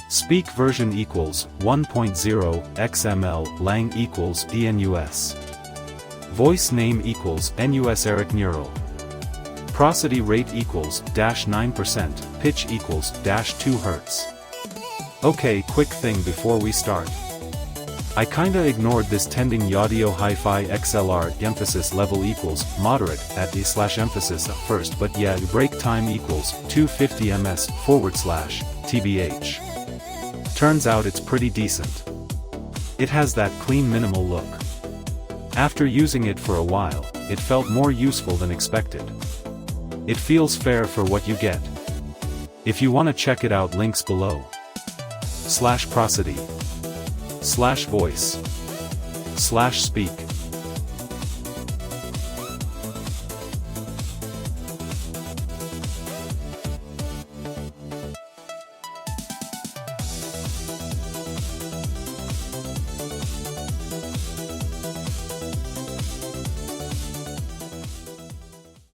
Speak version equals 1.0 XML lang equals DNUS. Voice name equals NUS Eric Neural. Prosody rate equals -9%, pitch equals -2 Hz. Okay, quick thing before we start. I kinda ignored this tending YYAUDIO Hifi XLR emphasis level equals moderate at /emphasis at first, but yeah, break time equals 250 ms /tbh. Turns out it's pretty decent. It has that clean minimal look. After using it for a while, it felt more useful than expected. It feels fair for what you get. If you wanna check it out, links below. /prosody /voice /speak